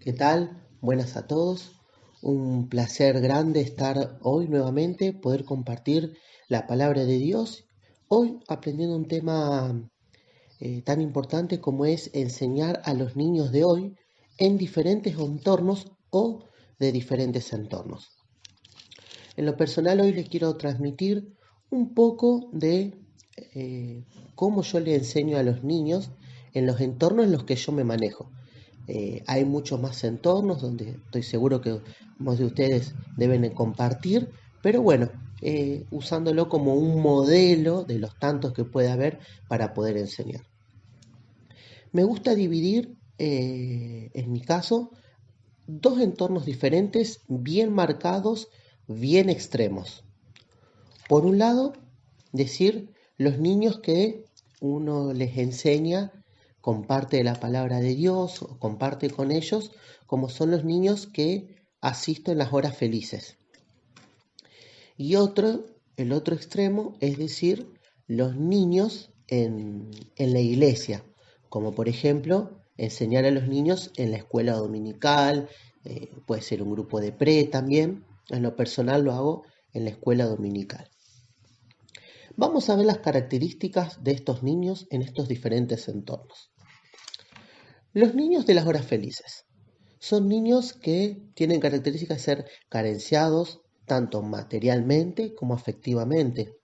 ¿Qué tal? Buenas a todos. Un placer grande estar hoy nuevamente, poder compartir la palabra de Dios. Hoy aprendiendo un tema tan importante como es enseñar a los niños de hoy en diferentes entornos o de diferentes entornos. En lo personal hoy les quiero transmitir un poco de cómo yo le enseño a los niños en los entornos en los que yo me manejo. Hay muchos más entornos donde estoy seguro que muchos de ustedes deben de compartir, pero bueno, usándolo como un modelo de los tantos que puede haber para poder enseñar. Me gusta dividir, en mi caso, dos entornos diferentes, bien marcados, bien extremos. Por un lado, decir los niños que uno les enseña, comparte la palabra de Dios, o comparte con ellos, como son los niños que asisto en las horas felices. Y el otro extremo, es decir, los niños en la iglesia, como por ejemplo enseñar a los niños en la escuela dominical, puede ser un grupo de pre también, en lo personal lo hago en la escuela dominical. Vamos a ver las características de estos niños en estos diferentes entornos. Los niños de las horas felices son niños que tienen características de ser carenciados tanto materialmente como afectivamente.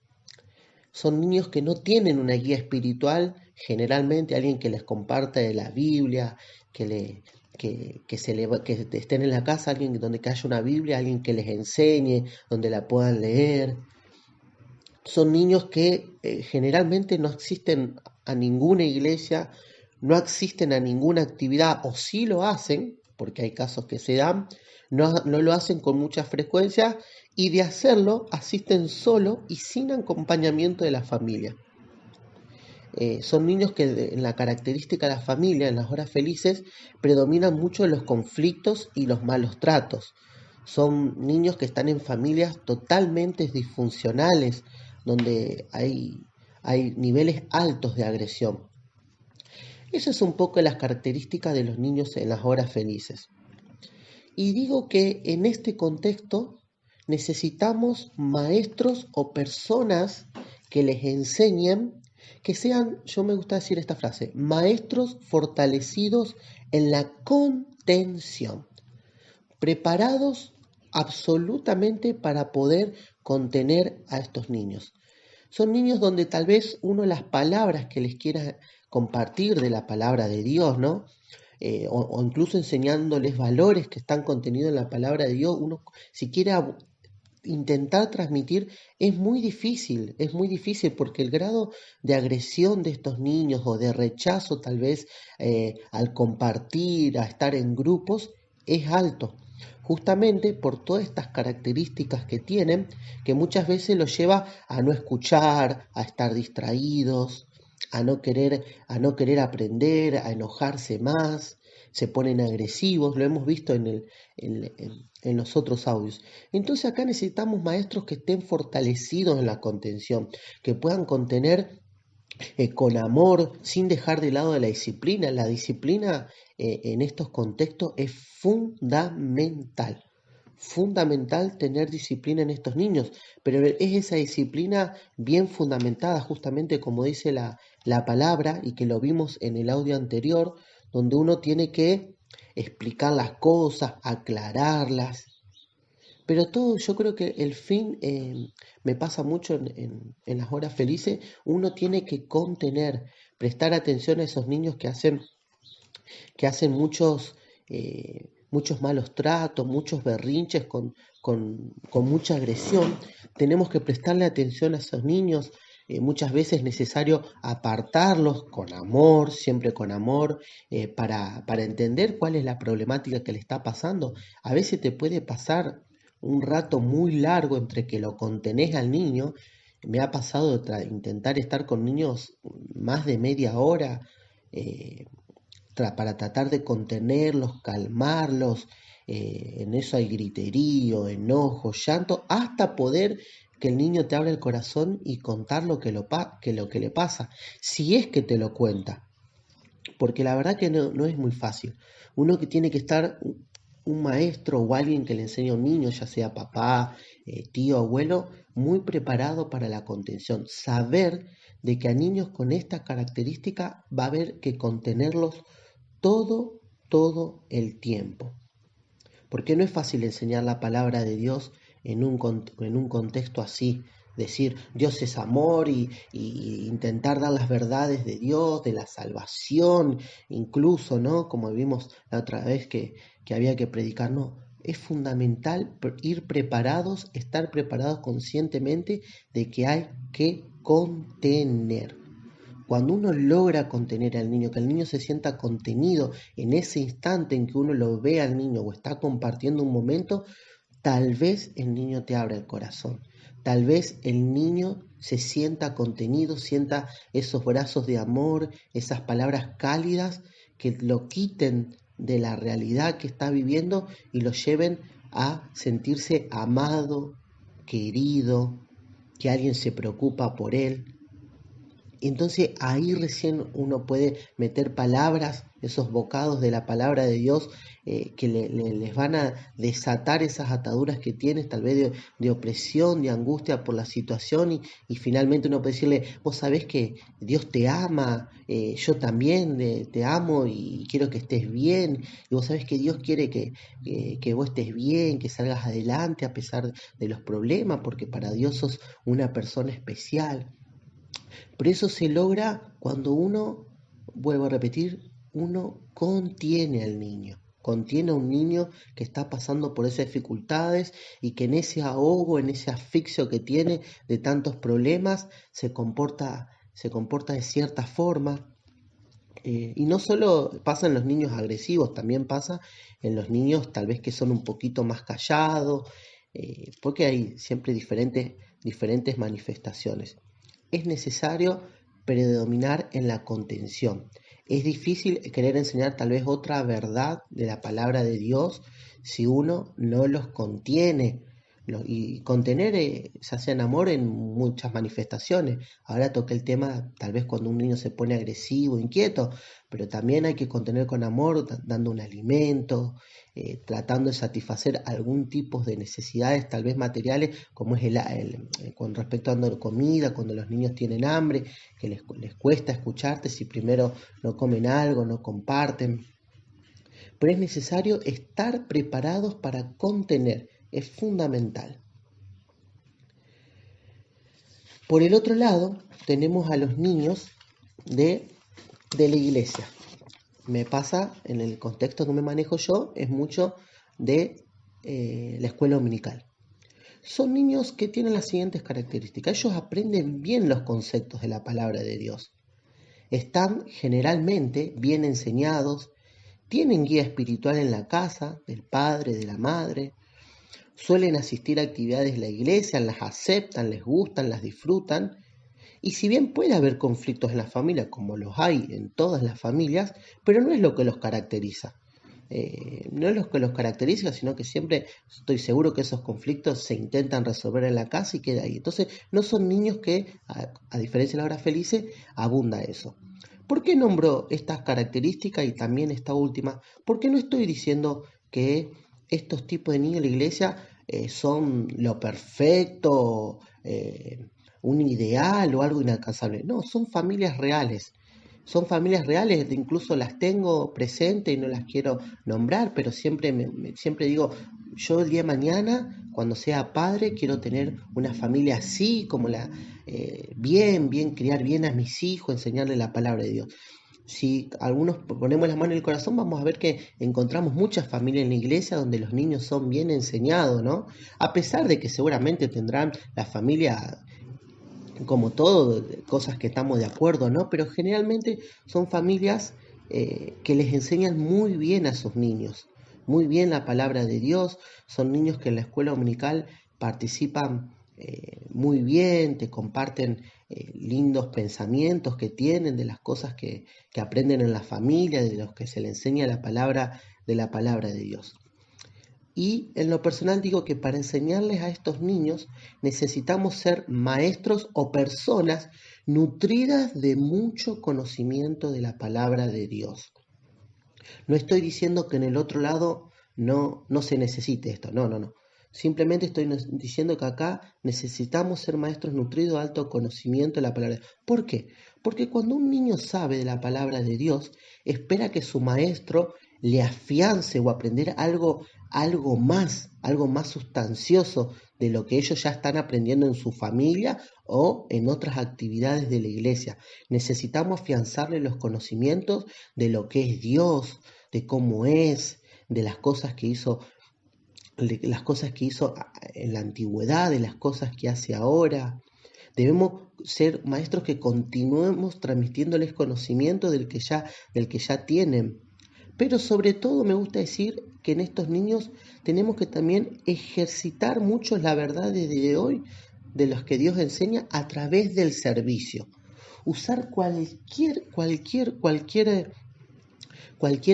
Son niños que no tienen una guía espiritual, generalmente alguien que les comparta de la Biblia, que, le, que estén en la casa, alguien donde haya una Biblia, alguien que les enseñe, donde la puedan leer. Son niños que generalmente no asisten a ninguna iglesia, no asisten a ninguna actividad, o sí lo hacen, porque hay casos que se dan, no lo hacen con mucha frecuencia, y de hacerlo asisten solo y sin acompañamiento de la familia. Son niños que en la característica de la familia, en las horas felices, predominan mucho los conflictos y los malos tratos. Son niños que están en familias totalmente disfuncionales, donde hay niveles altos de agresión. Eso es un poco las características de los niños en las horas felices. Y digo que en este contexto necesitamos maestros o personas que les enseñen, que sean, yo me gusta decir esta frase, maestros fortalecidos en la contención, preparados absolutamente para poder contener a estos niños. Son niños donde tal vez uno las palabras que les quiera compartir de la palabra de Dios, ¿no? O incluso enseñándoles valores que están contenidos en la palabra de Dios, uno si quiere intentar transmitir es muy difícil porque el grado de agresión de estos niños o de rechazo tal vez al compartir, a estar en grupos, es alto. Justamente por todas estas características que tienen, que muchas veces los lleva a no escuchar, a estar distraídos, a no querer aprender, a enojarse más, se ponen agresivos, lo hemos visto en los otros audios. Entonces acá necesitamos maestros que estén fortalecidos en la contención, que puedan contener con amor, sin dejar de lado de la disciplina. La disciplina en estos contextos es fundamental. Fundamental tener disciplina en estos niños, pero es esa disciplina bien fundamentada, justamente como dice la palabra y que lo vimos en el audio anterior, donde uno tiene que explicar las cosas, aclararlas, pero todo, yo creo que el fin, me pasa mucho en las horas felices, uno tiene que contener, prestar atención a esos niños que hacen muchos malos tratos, muchos berrinches con mucha agresión. Tenemos que prestarle atención a esos niños. Muchas veces es necesario apartarlos con amor, siempre con amor, para entender cuál es la problemática que le está pasando. A veces te puede pasar un rato muy largo entre que lo contenés al niño. Me ha pasado de intentar estar con niños más de media hora, eh, para tratar de contenerlos, calmarlos. En eso hay griterío, enojo, llanto, hasta poder que el niño te abra el corazón y contar lo que le pasa, si es que te lo cuenta. porque la verdad que no es muy fácil. Uno que tiene que estar, un maestro o alguien que le enseñe a un niño, ya sea papá, tío, abuelo, muy preparado para la contención. Saber de que a niños con esta característica va a haber que contenerlos todo el tiempo. Porque no es fácil enseñar la palabra de Dios en un contexto así. Decir Dios es amor y intentar dar las verdades de Dios, de la salvación, incluso, ¿no? Como vimos la otra vez que había que predicar, no. Es fundamental ir preparados, estar preparados conscientemente de que hay que contener. Cuando uno logra contener al niño, que el niño se sienta contenido en ese instante en que uno lo ve al niño o está compartiendo un momento, tal vez el niño te abra el corazón. Tal vez el niño se sienta contenido, sienta esos brazos de amor, esas palabras cálidas que lo quiten de la realidad que está viviendo y lo lleven a sentirse amado, querido, que alguien se preocupa por él. Entonces ahí recién uno puede meter palabras, esos bocados de la palabra de Dios que les van a desatar esas ataduras que tienes, tal vez de opresión, de angustia por la situación y finalmente uno puede decirle, vos sabés que Dios te ama, yo también te amo y quiero que estés bien, y vos sabés que Dios quiere que vos estés bien, que salgas adelante a pesar de los problemas, porque para Dios sos una persona especial. Pero eso se logra cuando uno, vuelvo a repetir, uno contiene al niño. Contiene a un niño que está pasando por esas dificultades y que en ese ahogo, en ese asfixio que tiene de tantos problemas, se comporta de cierta forma. Y no solo pasa en los niños agresivos, también pasa en los niños tal vez que son un poquito más callados, porque hay siempre diferentes manifestaciones. Es necesario predominar en la contención. Es difícil querer enseñar tal vez otra verdad de la palabra de Dios si uno no los contiene. Y contener se hace en amor en muchas manifestaciones. Ahora toqué el tema tal vez cuando un niño se pone agresivo, inquieto, pero también hay que contener con amor, dando un alimento, tratando de satisfacer algún tipo de necesidades, tal vez materiales, como es con respecto a dando comida, cuando los niños tienen hambre, que les cuesta escucharte si primero no comen algo, no comparten. Pero es necesario estar preparados para contener, es fundamental. Por el otro lado, tenemos a los niños de la iglesia. Me pasa, en el contexto que me manejo yo, es mucho de la escuela dominical. Son niños que tienen las siguientes características. Ellos aprenden bien los conceptos de la palabra de Dios. Están generalmente bien enseñados, tienen guía espiritual en la casa, del padre, de la madre, suelen asistir a actividades de la iglesia, las aceptan, les gustan, las disfrutan. Y si bien puede haber conflictos en la familia, como los hay en todas las familias, pero no es lo que los caracteriza. No es lo que los caracteriza, sino que siempre estoy seguro que esos conflictos se intentan resolver en la casa y queda ahí. Entonces, no son niños que, a diferencia de la hora felices, abunda eso. ¿Por qué nombro estas características y también esta última? Porque no estoy diciendo que estos tipos de niños de la iglesia son lo perfecto, un ideal o algo inalcanzable. No, son familias reales. Son familias reales, incluso las tengo presentes y no las quiero nombrar, pero siempre digo, yo el día de mañana, cuando sea padre, quiero tener una familia así, como bien, criar bien a mis hijos, enseñarles la palabra de Dios. Si algunos ponemos la mano en el corazón, vamos a ver que encontramos muchas familias en la iglesia donde los niños son bien enseñados, ¿no? A pesar de que seguramente tendrán la familia como todo, cosas que estamos de acuerdo, ¿no? Pero generalmente son familias que les enseñan muy bien a sus niños, muy bien la palabra de Dios, son niños que en la escuela dominical participan muy bien, te comparten lindos pensamientos que tienen de las cosas que aprenden en la familia, de los que se les enseña de la palabra de Dios. Y en lo personal digo que para enseñarles a estos niños necesitamos ser maestros o personas nutridas de mucho conocimiento de la palabra de Dios. No estoy diciendo que en el otro lado no se necesite esto, no. Simplemente estoy diciendo que acá necesitamos ser maestros nutridos de alto conocimiento de la palabra de Dios. ¿Por qué? Porque cuando un niño sabe de la palabra de Dios, espera que su maestro le afiance o aprender algo más sustancioso de lo que ellos ya están aprendiendo en su familia o en otras actividades de la iglesia. Necesitamos afianzarle los conocimientos de lo que es Dios, de cómo es, de las cosas que hizo en la antigüedad, de las cosas que hace ahora. Debemos ser maestros que continuemos transmitiéndoles conocimiento del que ya tienen. Pero sobre todo me gusta decir que en estos niños tenemos que también ejercitar mucho la verdad de hoy, de los que Dios enseña a través del servicio. Usar cualquier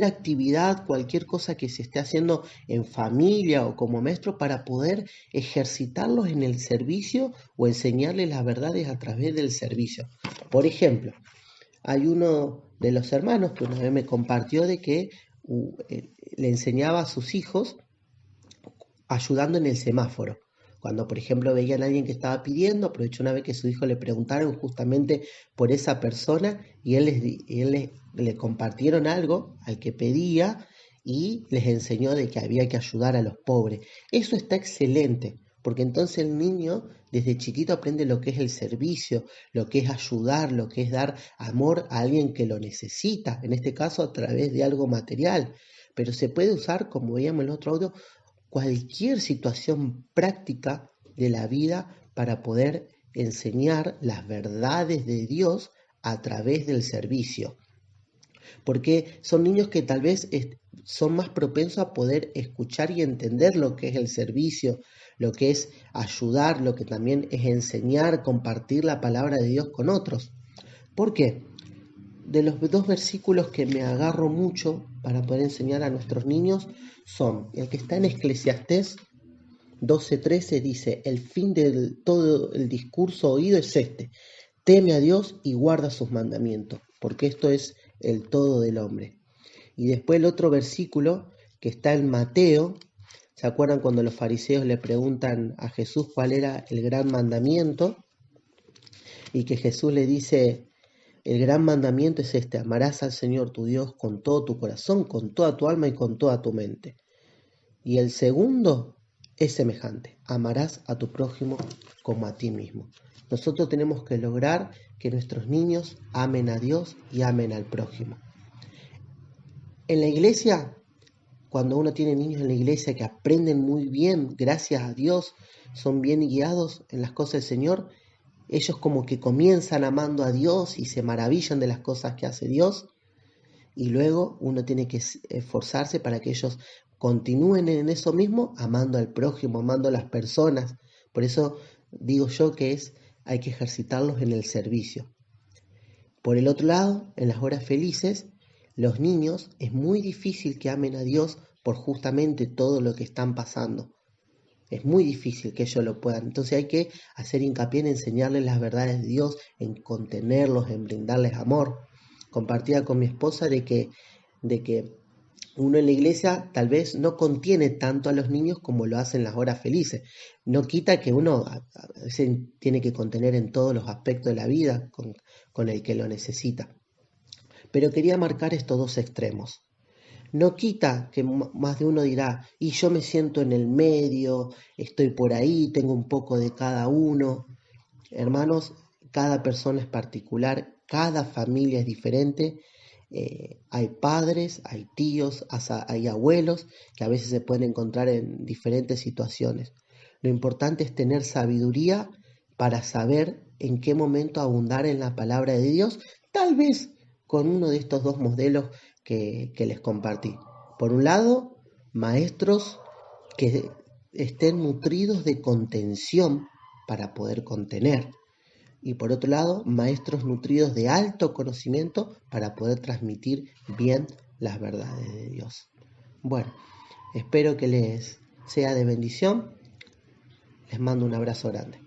actividad, cualquier cosa que se esté haciendo en familia o como maestro para poder ejercitarlos en el servicio o enseñarles las verdades a través del servicio. Por ejemplo, hay uno de los hermanos que una vez me compartió de que le enseñaba a sus hijos ayudando en el semáforo. Cuando, por ejemplo, veían a alguien que estaba pidiendo, aprovechó una vez que su hijo le preguntaron justamente por esa persona y le compartieron algo al que pedía y les enseñó de que había que ayudar a los pobres. Eso está excelente, porque entonces el niño desde chiquito aprende lo que es el servicio, lo que es ayudar, lo que es dar amor a alguien que lo necesita, en este caso a través de algo material. Pero se puede usar, como veíamos en el otro audio, cualquier situación práctica de la vida para poder enseñar las verdades de Dios a través del servicio. Porque son niños que tal vez son más propensos a poder escuchar y entender lo que es el servicio, lo que es ayudar, lo que también es enseñar, compartir la palabra de Dios con otros. ¿Por qué? De los dos versículos que me agarro mucho para poder enseñar a nuestros niños son el que está en Eclesiastés 12:13, dice: el fin de todo el discurso oído es este: teme a Dios y guarda sus mandamientos, porque esto es el todo del hombre. Y después el otro versículo que está en Mateo, ¿se acuerdan cuando los fariseos le preguntan a Jesús cuál era el gran mandamiento? Y que Jesús le dice: el gran mandamiento es este: amarás al Señor tu Dios con todo tu corazón, con toda tu alma y con toda tu mente. Y el segundo es semejante: amarás a tu prójimo como a ti mismo. Nosotros tenemos que lograr que nuestros niños amen a Dios y amen al prójimo. En la iglesia, cuando uno tiene niños en la iglesia que aprenden muy bien, gracias a Dios, son bien guiados en las cosas del Señor, ellos como que comienzan amando a Dios y se maravillan de las cosas que hace Dios, y luego uno tiene que esforzarse para que ellos continúen en eso mismo, amando al prójimo, amando a las personas. Por eso digo yo que hay que ejercitarlos en el servicio. Por el otro lado, en las horas felices, los niños es muy difícil que amen a Dios por justamente todo lo que están pasando. Es muy difícil que ellos lo puedan. Entonces hay que hacer hincapié en enseñarles las verdades de Dios, en contenerlos, en brindarles amor. Compartía con mi esposa de que uno en la iglesia tal vez no contiene tanto a los niños como lo hacen las horas felices. No quita que uno a veces tiene que contener en todos los aspectos de la vida con el que lo necesita. Pero quería marcar estos dos extremos. No quita que más de uno dirá: y yo me siento en el medio, estoy por ahí, tengo un poco de cada uno. Hermanos, cada persona es particular, cada familia es diferente. Hay padres, hay tíos, hay abuelos que a veces se pueden encontrar en diferentes situaciones. Lo importante es tener sabiduría para saber en qué momento abundar en la palabra de Dios, tal vez con uno de estos dos modelos que les compartí. Por un lado, maestros que estén nutridos de contención para poder contener. Y por otro lado, maestros nutridos de alto conocimiento para poder transmitir bien las verdades de Dios. Bueno, espero que les sea de bendición. Les mando un abrazo grande.